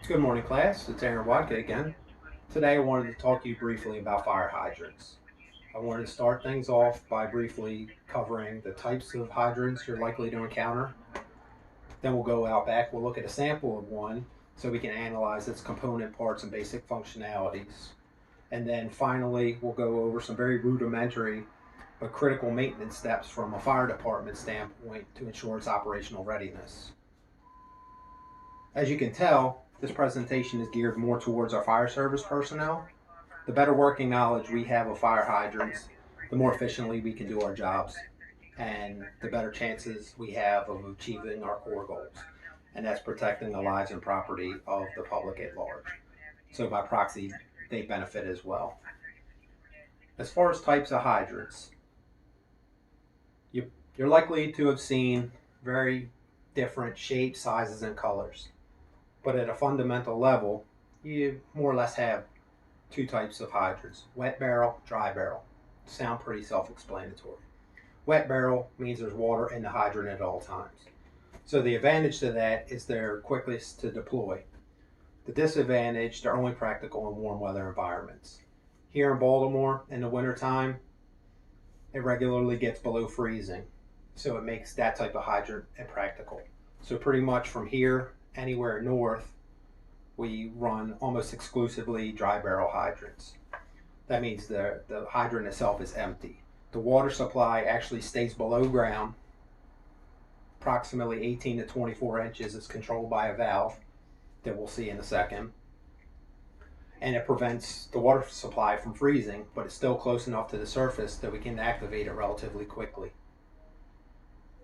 Good morning, class. It's Aaron Wadka again. Today I wanted to talk to you briefly about fire hydrants. I wanted to start things off by briefly covering the types of hydrants you're likely to encounter. Then we'll go out back, we'll look at a sample of one so we can analyze its component parts and basic functionalities. And then finally, we'll go over some very rudimentary but critical maintenance steps from a fire department standpoint to ensure its operational readiness. As you can tell, this presentation is geared more towards our fire service personnel. The better working knowledge we have of fire hydrants, the more efficiently we can do our jobs, and the better chances we have of achieving our core goals, and that's protecting the lives and property of the public at large. So by proxy, they benefit as well. As far as types of hydrants, you're likely to have seen very different shapes, sizes, and colors. But at a fundamental level, you more or less have two types of hydrants: wet barrel, dry barrel. Sound pretty self-explanatory. Wet barrel means there's water in the hydrant at all times. So the advantage to that is they're quickest to deploy. The disadvantage, they're only practical in warm weather environments. Here in Baltimore, in the wintertime, it regularly gets below freezing. So it makes that type of hydrant impractical. So pretty much from here anywhere north, we run almost exclusively dry barrel hydrants. That means the hydrant itself is empty. The water supply actually stays below ground. Approximately 18 to 24 inches is controlled by a valve that we'll see in a second. And it prevents the water supply from freezing, but it's still close enough to the surface that we can activate it relatively quickly.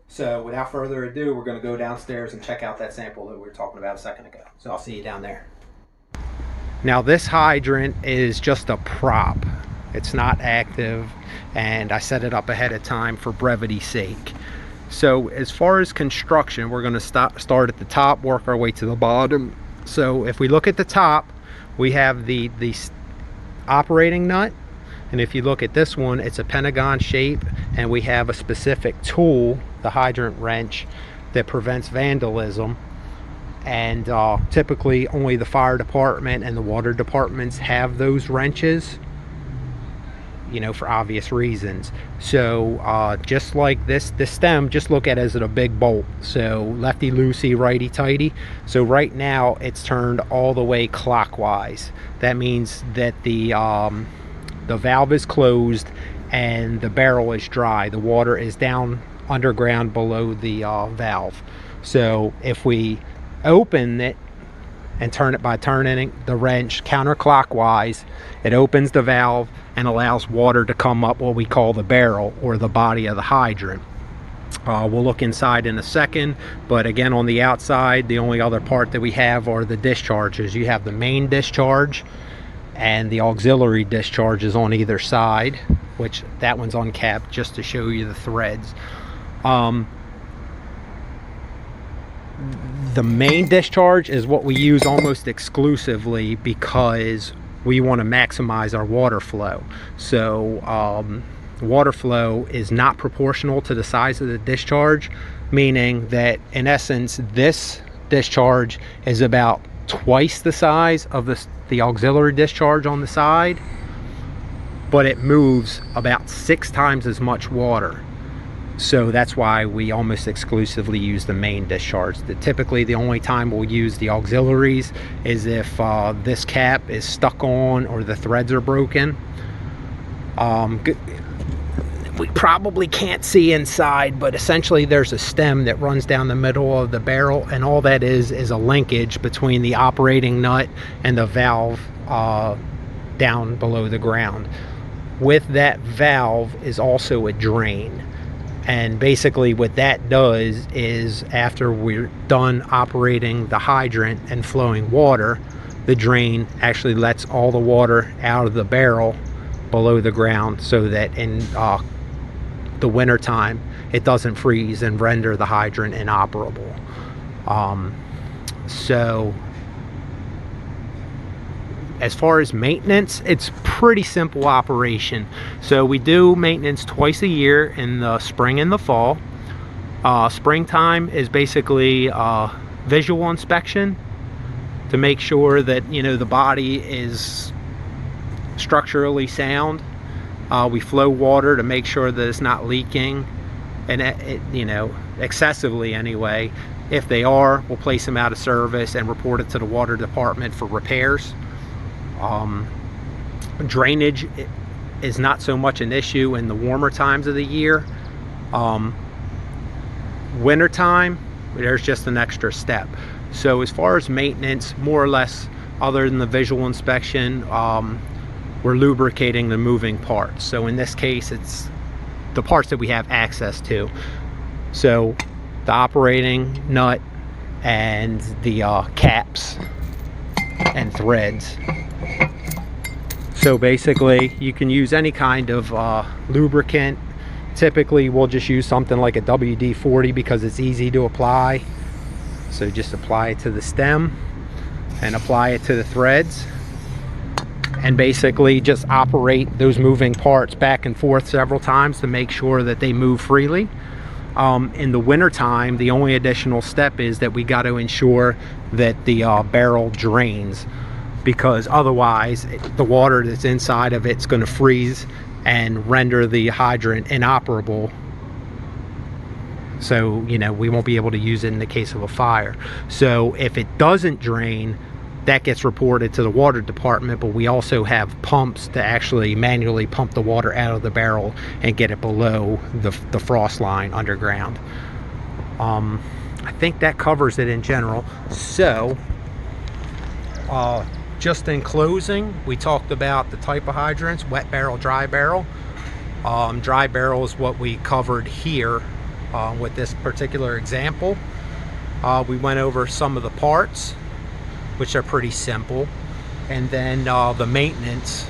So without further ado, we're going to go downstairs and check out that sample that we were talking about a second ago. So I'll see you down there. Now this hydrant is just a prop. It's not active, and I set it up ahead of time for brevity's sake. So as far as construction, we're going to start at the top, work our way to the bottom. So if we look at the top, we have the operating nut. And if you look at this one, it's a pentagon shape, and we have a specific tool, the hydrant wrench, that prevents vandalism. And typically only the fire department and the water departments have those wrenches, you know, for obvious reasons. So just like this stem, just look at it as a big bolt. So lefty loosey, righty tighty. So right now it's turned all the way clockwise. That means that the valve is closed and the barrel is dry. The water is down underground below the valve. So if we open it and turn it by turning the wrench counterclockwise, it opens the valve and allows water to come up what we call the barrel, or the body of the hydrant. We'll look inside in a second, but again, on the outside, the only other part that we have are the discharges. You have the main discharge and the auxiliary discharges on either side, which that one's uncapped just to show you the threads. The main discharge is what we use almost exclusively because we want to maximize our water flow. So water flow is not proportional to the size of the discharge, meaning that in essence this discharge is about twice the size of the auxiliary discharge on the side, but it moves about 6 times as much water. So that's why we almost exclusively use the main discharge. Typically the only time we'll use the auxiliaries is if this cap is stuck on or the threads are broken. We probably can't see inside, but essentially there's a stem that runs down the middle of the barrel, and all that is a linkage between the operating nut and the valve down below the ground. With that valve is also a drain. And basically what that does is, after we're done operating the hydrant and flowing water, the drain actually lets all the water out of the barrel below the ground, so that in the winter time it doesn't freeze and render the hydrant inoperable. So as far as maintenance, it's pretty simple operation. So we do maintenance twice a year, in the spring and the fall. Springtime is basically visual inspection, to make sure that, you know, the body is structurally sound. We flow water to make sure that it's not leaking, and you know, excessively anyway. If they are, we'll place them out of service and report it to the water department for repairs. Drainage is not so much an issue in the warmer times of the year. Winter time, there's just an extra step. So as far as maintenance, more or less, other than the visual inspection, we're lubricating the moving parts. So in this case, it's the parts that we have access to. So the operating nut and the caps and threads. So basically, you can use any kind of lubricant. Typically, we'll just use something like a WD-40 because it's easy to apply. So just apply it to the stem and apply it to the threads, and basically just operate those moving parts back and forth several times to make sure that they move freely. In the winter time, the only additional step is that we got to ensure that the barrel drains, because otherwise the water that's inside of it's going to freeze and render the hydrant inoperable. So, you know, we won't be able to use it in the case of a fire. So if it doesn't drain, that gets reported to the water department, but we also have pumps to actually manually pump the water out of the barrel and get it below the frost line underground. I think that covers it in general. So just in closing, we talked about the type of hydrants: wet barrel, dry barrel. Dry barrel is what we covered here with this particular example. We went over some of the parts, which are pretty simple, and then the maintenance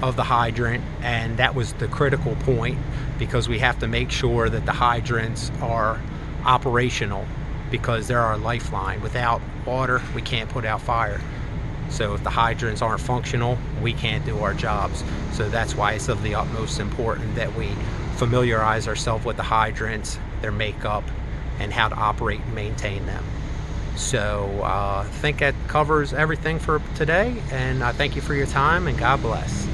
of the hydrant, and that was the critical point, because we have to make sure that the hydrants are operational, because they're our lifeline. Without water, we can't put out fire. So if the hydrants aren't functional, we can't do our jobs. So that's why it's of the utmost important that we familiarize ourselves with the hydrants, their makeup, and how to operate and maintain them. So I think that covers everything for today, and I thank you for your time, and God bless.